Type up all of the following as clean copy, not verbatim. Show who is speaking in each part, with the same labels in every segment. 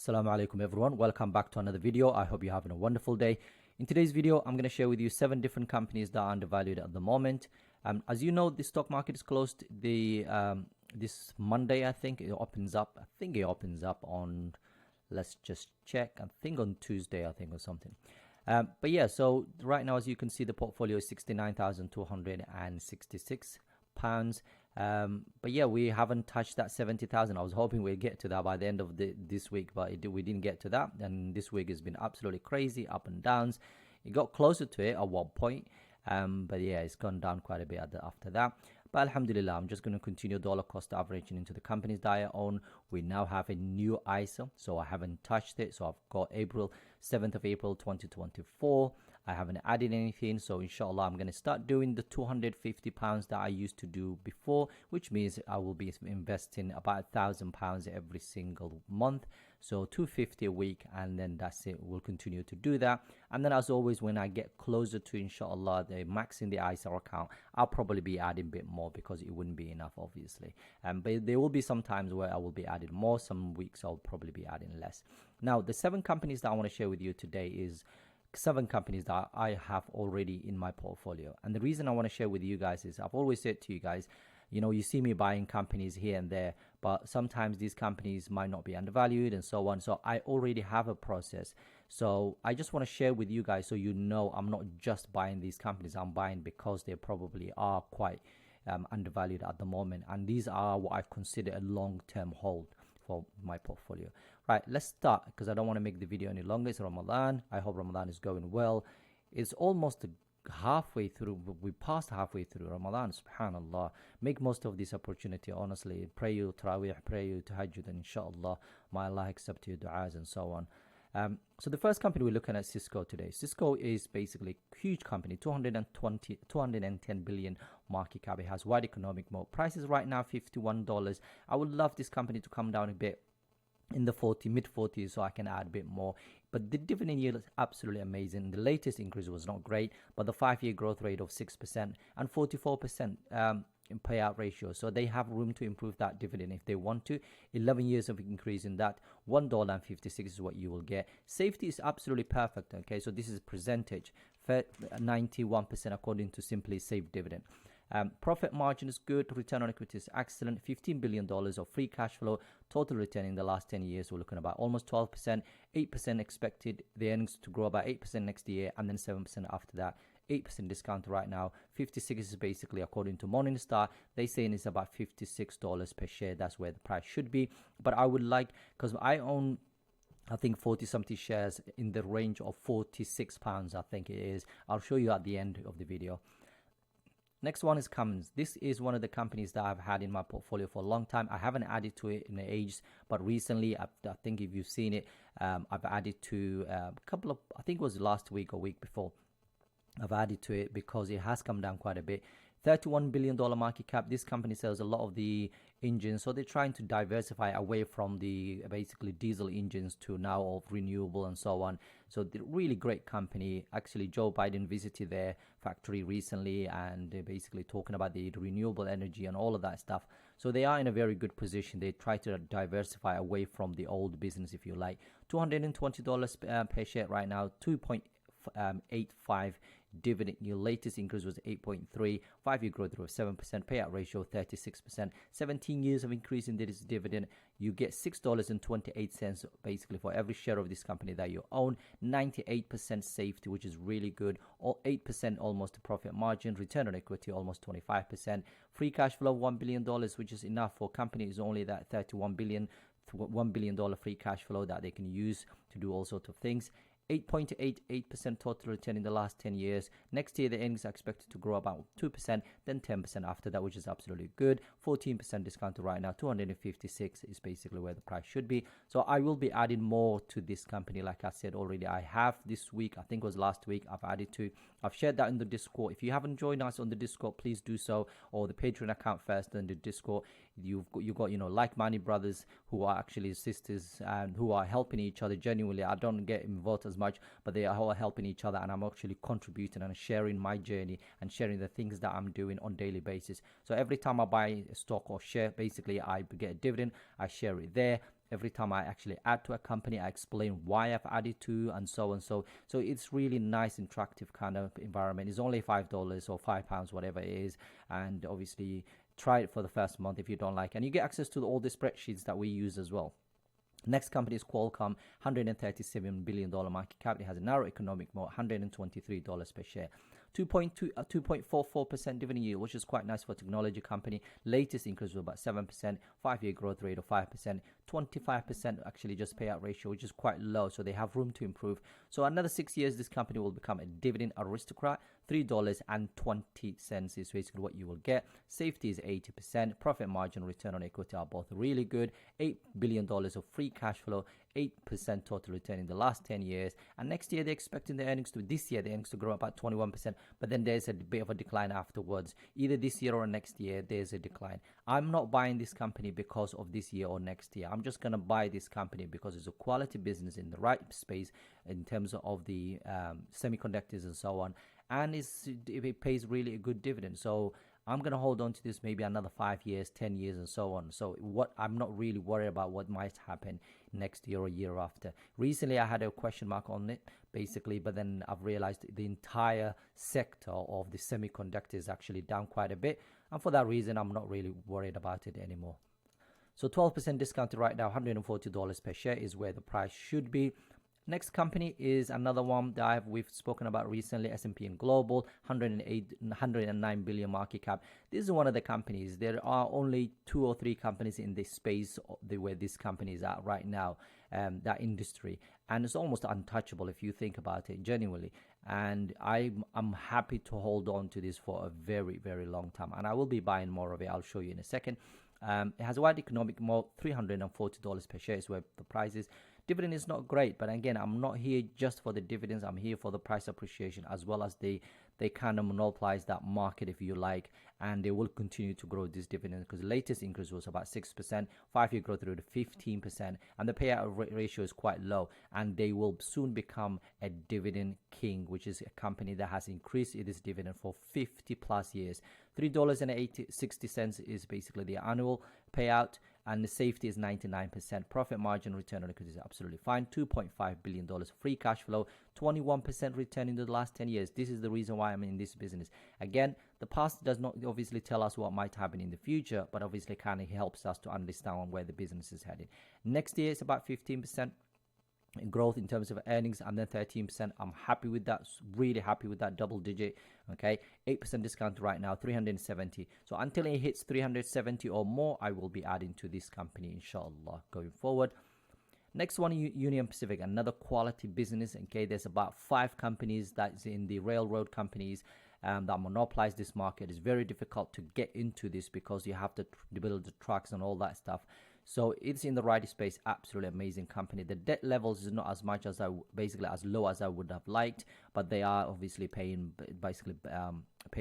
Speaker 1: Assalamu Alaikum everyone, welcome back to another video. I hope you're having a wonderful day. In today's video, I'm going to share with you 7 different companies that are undervalued at the moment. As you know, the stock market is closed this Monday. I think it opens up. On, let's just check, I think on Tuesday, or something. But yeah, so right now, as you can see, the portfolio is £69,266. But yeah, we haven't touched that 70,000. I was hoping we'd get to that by the end of this week, but we didn't get to that. And this week has been absolutely crazy, up and downs. It got closer to it at one point, but yeah, it's gone down quite a bit after that. But alhamdulillah, I'm just going to continue dollar cost averaging into the companies that I own. We now have a new ISA, so I haven't touched it. So I've got 7th of April 2024. I haven't added anything, so inshallah I'm going to start doing the £250 that I used to do before, which means I will be investing about £1,000 every single month, so £250 a week, and then that's it. We'll continue to do that, and then as always, when I get closer to inshallah the max in the ISA account, I'll probably be adding a bit more because it wouldn't be enough, obviously. But there will be some times where I will be adding more, some weeks I'll probably be adding less. Now, the 7 companies that I want to share with you today is 7 companies that I have already in my portfolio. And the reason I want to share with you guys is I've always said to you guys, you know, you see me buying companies here and there, but sometimes these companies might not be undervalued and so on. So I already have a process. So I just want to share with you guys so you know I'm not just buying these companies. I'm buying because they probably are quite undervalued at the moment. And these are what I consider a long-term hold for my portfolio. Right, let's start because I don't want to make the video any longer. It's Ramadan. I hope Ramadan is going well. It's almost halfway through. We passed halfway through Ramadan. Subhanallah. Make most of this opportunity, honestly. Pray you Tarawih, pray you Tahajjud, and inshallah, may Allah accept your du'as and so on. So the first company we're looking at is Cisco today. Cisco is basically a huge company, 210 billion market cap. It has wide economic moat. Prices right now $51. I would love this company to come down a bit in the mid 40s so I can add a bit more, but the dividend yield is absolutely amazing. The latest increase was not great, but the 5-year growth rate of 6% and 44% in payout ratio, so they have room to improve that dividend if they want to. 11 years of increase in that, $1.56 is what you will get. Safety is absolutely perfect. Okay, so this is percentage 91% according to Simply Safe Dividend. Profit margin is good, return on equity is excellent, $15 billion of free cash flow, total return in the last 10 years, we're looking at about almost 12%, 8% expected, the earnings to grow about 8% next year, and then 7% after that. 8% discount right now. 56 is basically, according to Morningstar, they saying it's about $56 per share. That's where the price should be. But I would like, because I own, I think 40 something shares in the range of £46, I think it is. I'll show you at the end of the video. Next one is Cummins. This is one of the companies that I've had in my portfolio for a long time. I haven't added to it in ages, but recently, I think if you've seen it, I've added to a couple of, I think it was last week or week before. I've added to it because it has come down quite a bit. $31 billion market cap. This company sells a lot of the engines, so they're trying to diversify away from the basically diesel engines to now of renewable and so on. So they're really great company. Actually, Joe Biden visited their factory recently, and they're basically talking about the renewable energy and all of that stuff. So they are in a very good position. They try to diversify away from the old business, if you like. $220 per share right now, 2.85 dividend. Your latest increase was 8.3, 5-year growth rate of 7%, payout ratio 36%, 17 years of increase in this dividend. You get $6.28 basically for every share of this company that you own. 98% safety, which is really good. 8% almost profit margin. Return on equity almost 25%. Free cash flow $1 billion, which is enough for companies only that $1 billion free cash flow that they can use to do all sorts of things. 8.88% total return in the last 10 years. Next year, the earnings are expected to grow about 2%, then 10% after that, which is absolutely good. 14% discount right now. 256 is basically where the price should be. So I will be adding more to this company. Like I said already, I have this week, I think it was last week, I've added to. I've shared that in the Discord. If you haven't joined us on the Discord, please do so, or the Patreon account first, then the Discord. You've got you know, like-minded brothers who are actually sisters and who are helping each other genuinely. I don't get involved as much, but they are all helping each other, and I'm actually contributing and sharing my journey and sharing the things that I'm doing on daily basis. So every time I buy a stock or share, basically I get a dividend, I share it there. Every time I actually add to a company, I explain why I've added to, and so on. So it's really nice, interactive kind of environment. It's only $5 or £5, whatever it is, and obviously try it for the first month if you don't like, and you get access to all the spreadsheets that we use as well. Next company is Qualcomm, $137 billion market cap. It has a narrow economic moat, $123 per share. 2.44% dividend yield, which is quite nice for a technology company. Latest increase was about 7%, 5-year growth rate of 5%, 25% actually just payout ratio, which is quite low, so they have room to improve. So another 6 years, this company will become a dividend aristocrat. $3.20 is basically what you will get. Safety is 80%. Profit margin, return on equity are both really good. $8 billion of free cash flow, 8% total return in the last 10 years. And next year, they're expecting the earnings to, this year, the earnings to grow about 21%. But then there's a bit of a decline afterwards. Either this year or next year, there's a decline. I'm not buying this company because of this year or next year. I'm just going to buy this company because it's a quality business in the right space in terms of the semiconductors and so on. And it pays really a good dividend. So I'm going to hold on to this maybe another 5 years, 10 years, and so on. So I'm not really worried about what might happen next year or year after. Recently, I had a question mark on it, basically, but then I've realized the entire sector of the semiconductor is actually down quite a bit. And for that reason, I'm not really worried about it anymore. So 12% discounted right now, $140 per share is where the price should be. Next company is another one that we've spoken about recently, S&P Global, 109 billion market cap. This is one of the companies. There are only 2 or 3 companies in this space where this company is at right now, that industry. And it's almost untouchable if you think about it genuinely. And I'm happy to hold on to this for a very, very long time. And I will be buying more of it. I'll show you in a second. It has a wide economic moat, $340 per share is where the price is. Dividend is not great, but again, I'm not here just for the dividends. I'm here for the price appreciation, as well as they kind of monopolize that market, if you like, and they will continue to grow this dividend because the latest increase was about 6%, 5-year growth rate of 15%, and the payout ratio is quite low. And they will soon become a dividend king, which is a company that has increased its dividend for 50 plus years. $3.60 is basically the annual payout, and the safety is 99%. Profit margin, return on equity is absolutely fine. $2.5 billion free cash flow, 21% return in the last 10 years. This is the reason why I'm in this business. Again, the past does not obviously tell us what might happen in the future, but obviously kind of helps us to understand where the business is headed. Next year, it's about 15% growth in terms of earnings, and then 13%. I'm happy with that, really happy with that double digit. Okay, 8% discount right now, 370. So until it hits 370 or more, I will be adding to this company, inshallah, going forward. Next one, Union Pacific, another quality business. Okay, there's about 5 companies that's in the railroad companies that monopolize this market. It's very difficult to get into this because you have to build the trucks and all that stuff. So it's in the right space. Absolutely amazing company. The debt levels is not as much as basically as low as I would have liked, but they are obviously paying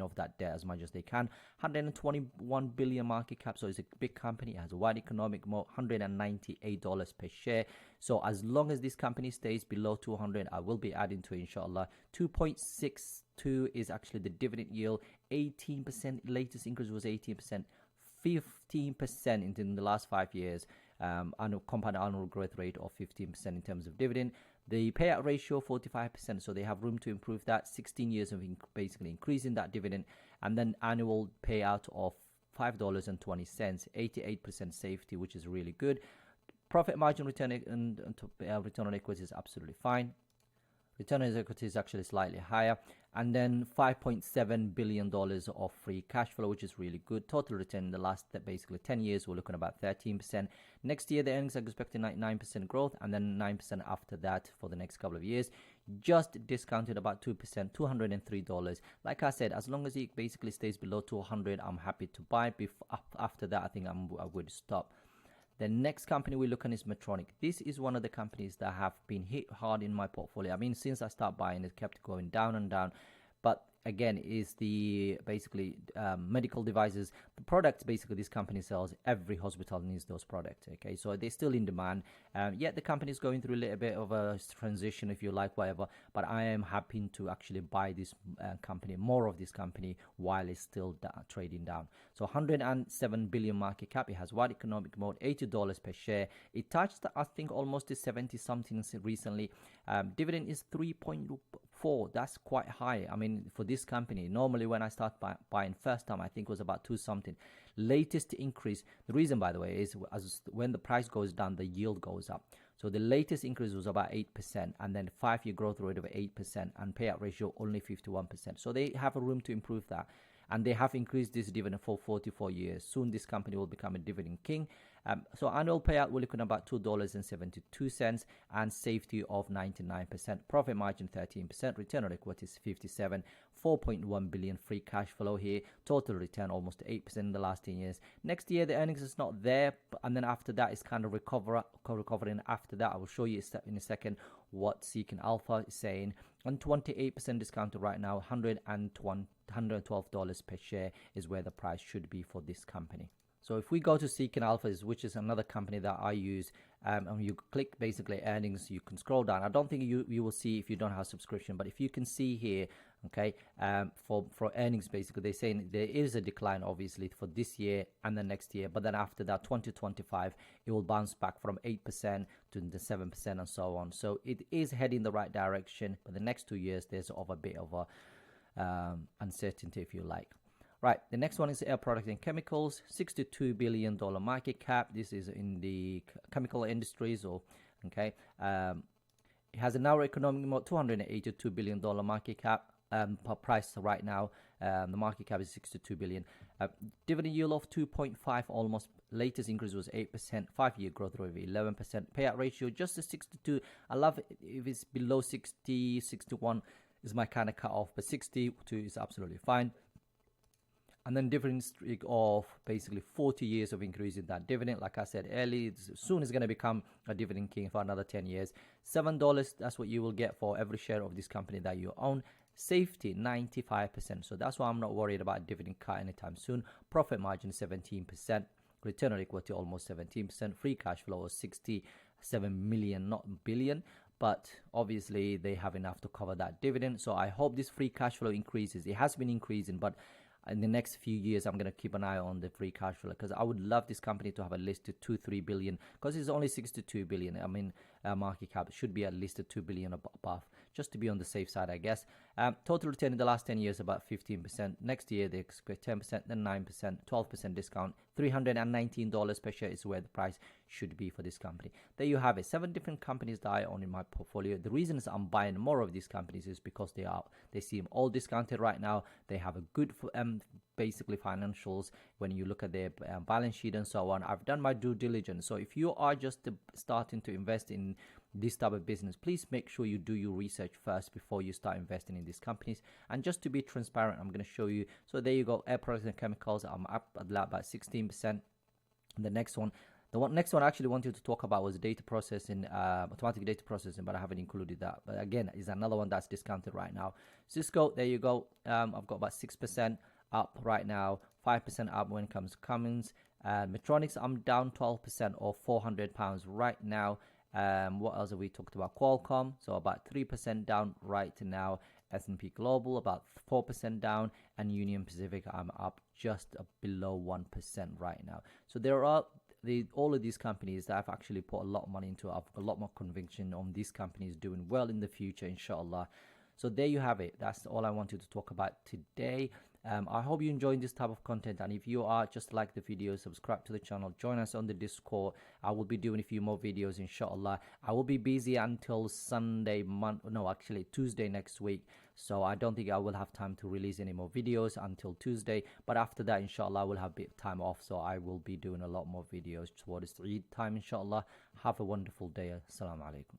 Speaker 1: off that debt as much as they can. 121 billion market cap, so it's a big company. It has a wide economic moat, $198 per share. So as long as this company stays below 200, I will be adding to it, inshallah. 2.62 is actually the dividend yield. 18%, latest increase was 18%. 15% in the last 5 years, compound annual growth rate of 15% in terms of dividend. The payout ratio 45%, so they have room to improve that. 16 years of basically increasing that dividend, and then annual payout of $5.20, 88% safety, which is really good. Profit margin, return on equity is absolutely fine. Return on equity is actually slightly higher. And then $5.7 billion of free cash flow, which is really good. Total return in the last basically 10 years, we're looking at about 13%. Next year, the earnings are expecting 9% growth, and then 9% after that for the next couple of years. Just discounted about 2%, $203. Like I said, as long as it basically stays below 200, I'm happy to buy. After that, I think I would stop. The next company we look at is Medtronic. This is one of the companies that have been hit hard in my portfolio. I mean, since I started buying, it kept going down and down. But again is the basically medical devices, the products basically this company sells. Every hospital needs those products. Okay, so they're still in demand. Yet the company is going through a little bit of a transition, if you like, whatever. But I am happy to actually buy this company, more of this company, while it's still trading down. So 107 billion market cap. It has wide economic mode, $80 per share. It touched, I think, almost to 70 something recently. Dividend is 3.4. That's quite high. I mean, for this company, normally when I start buying first time, I think it was about 2 something. Latest increase, the reason, by the way, is when the price goes down, the yield goes up. So the latest increase was about 8%, and then 5-year growth rate of 8%, and payout ratio only 51%. So they have a room to improve that. And they have increased this dividend for 44 years. Soon this company will become a dividend king. So annual payout, we're looking at about $2.72, and safety of 99%. Profit margin 13%. Return on equity is 57. 4.1 billion free cash flow here. Total return almost 8% in the last 10 years. Next year the earnings is not there, and then after that it's kind of recovering. After that I will show you in a second what Seeking Alpha is saying. And 28% discounted right now. $112 per share is where the price should be for this company. So if we go to Seeking Alpha, which is another company that I use, and you click basically earnings, you can scroll down. I don't think you will see if you don't have a subscription, but if you can see here, okay, for earnings, basically they're saying there is a decline obviously for this year and the next year, but then after that 2025 it will bounce back from 8% to the 7% and so on. So it is heading the right direction, but the next 2 years there's a bit of a uncertainty, if you like. Right, the next one is Air Products and Chemicals, $62 billion market cap. This is in the chemical industries, or okay. It has a narrow economic mode, $282 billion market cap. Per price right now, the market cap is 62 billion. Dividend yield of 2.5, almost. Latest increase was 8%. 5-year growth rate of 11%. Payout ratio just a 62. I love it if it's below 60, 61 is my kind of cut off, but 62 is absolutely fine. And then dividend streak of basically 40 years of increasing that dividend. Like I said earlier, soon is going to become a dividend king for another 10 years. $7, that's what you will get for every share of this company that you own. Safety 95%. So that's why I'm not worried about dividend cut anytime soon. Profit margin 17%. Return on equity almost 17%. Free cash flow was 67 million, not billion. But obviously they have enough to cover that dividend. So I hope this free cash flow increases. It has been increasing, but in the next few years I'm going to keep an eye on the free cash flow, because I would love this company to have at least 2-3 billion, because it's only 62 billion. I mean, market cap should be at least 2 billion above, just to be on the safe side, I guess. Total return in the last 10 years about 15%. Next year they expect 10%, then 9%, 12% discount. $319 per share is where the price should be for this company. There you have it. 7 different companies that I own in my portfolio. The reason is I'm buying more of these companies is because they seem all discounted right now. They have a good basically financials when you look at their balance sheet and so on. I've done my due diligence. So if you are just starting to invest in this type of business, please make sure you do your research first before you start investing in these companies. And just to be transparent, I'm going to show you. So there you go, Air Products and Chemicals. I'm up at about 16%. The next one, next one I actually wanted to talk about was data processing, automatic data processing, but I haven't included that. But again, is another one that's discounted right now. Cisco, there you go. I've got about 6% up right now, 5% up when it comes to Cummins. Metronics, I'm down 12% or £400 right now. What else have we talked about? Qualcomm, so about 3% down right now. S&P Global about 4% down, and Union Pacific I'm up just below 1% right now. So there are all of these companies that I've actually put a lot of money into. I've got a lot more conviction on these companies doing well in the future, inshallah. So there you have it. That's all I wanted to talk about today. I hope you enjoyed this type of content, and if you are, just like the video, subscribe to the channel, join us on the Discord. I will be doing a few more videos, inshallah. I will be busy until Tuesday next week, so I don't think I will have time to release any more videos until Tuesday. But after that, inshallah, I will have a bit of time off, so I will be doing a lot more videos towards Eid time, inshallah. Have a wonderful day. Assalamu Alaikum.